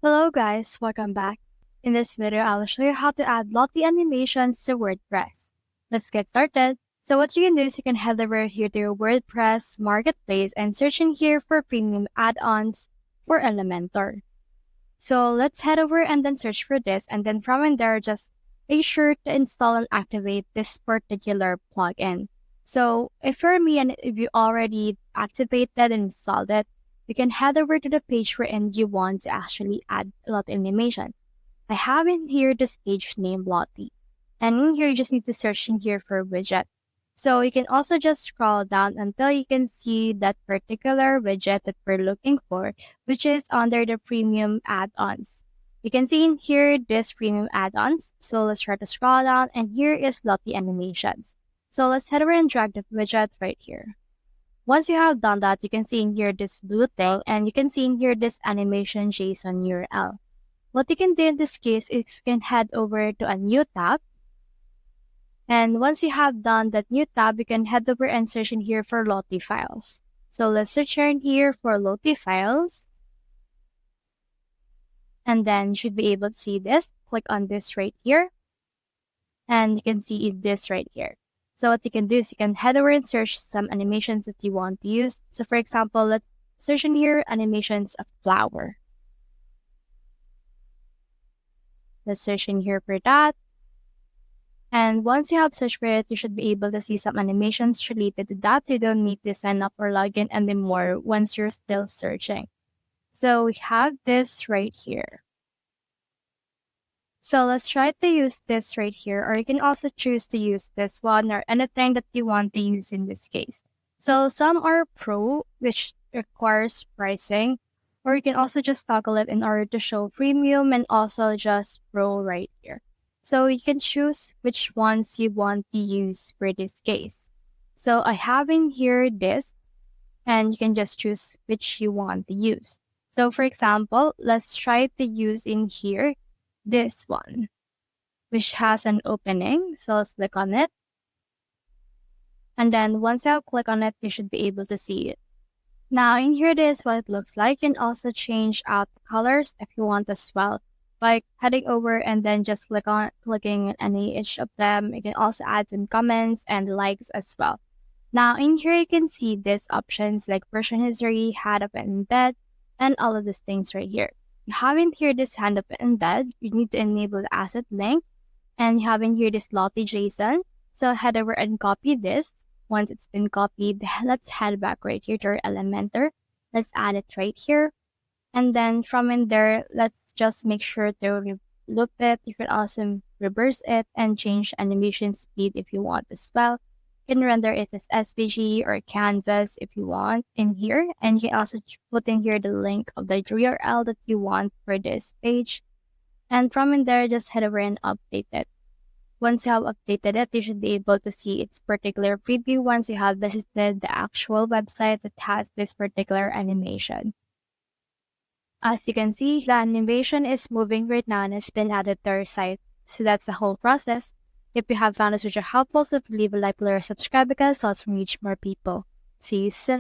Hello guys, welcome back. In this video, I'll show you how to add Lottie animations to WordPress. Let's get started. So what you can do is you can head over here to your WordPress marketplace and search in here for premium add-ons for Elementor. So let's head over and then search for this, and then from in there, just make sure to install and activate this particular plugin. So if you're me and if you already activated and installed it, you can head over to the page wherein you want to actually add a lot of animation. I have in here this page named Lottie. And in here, you just need to search in here for widget. So you can also just scroll down until you can see that particular widget that we're looking for, which is under the premium add-ons. You can see in here this premium add-ons. So let's try to scroll down, and here is Lottie animations. So let's head over and drag the widget right here. Once you have done that, you can see in here this blue thing, and you can see in here this animation JSON URL. What you can do in this case is you can head over to a new tab. And once you have done that new tab, you can head over and search in here for Lottie files. So let's search in here for Lottie files. And then you should be able to see this. Click on this right here. And you can see this right here. So what you can do is you can head over and search some animations that you want to use. So for example, let's search in here animations of flower. Let's search in here for that. And once you have searched for it, you should be able to see some animations related to that. You don't need to sign up or log in anymore once you're still searching. So we have this right here. So let's try to use this right here, or you can also choose to use this one or anything that you want to use in this case. So some are pro, which requires pricing, or you can also just toggle it in order to show premium and also just pro right here. So you can choose which ones you want to use for this case. So I have in here this, and you can just choose which you want to use. So for example, let's try to use in here this one, which has an opening. So let's click on it. And then once I click on it, you should be able to see it. Now in here, this is what it looks like. You can also change out the colors if you want as well, by heading over and then just clicking on any each of them. You can also add some comments and likes as well. Now in here, you can see these options like version history, head up and embed, and all of these things right here. You have in here this hand up and embed. You need to enable the asset link, and you have in here this Lottie JSON. So head over and copy this. Once it's been copied, let's head back right here to our Elementor. Let's add it right here. And then from in there, let's just make sure to loop it. You can also reverse it and change animation speed if you want as well. You can render it as SVG or canvas if you want in here. And you can also put in here the link of the URL that you want for this page. And from in there, just head over and update it. Once you have updated it, you should be able to see its particular preview once you have visited the actual website that has this particular animation. As you can see, the animation is moving right now and has been added to our site. So that's the whole process. If you have found this video helpful, so leave a like, below, or subscribe because it helps me reach more people. See you soon.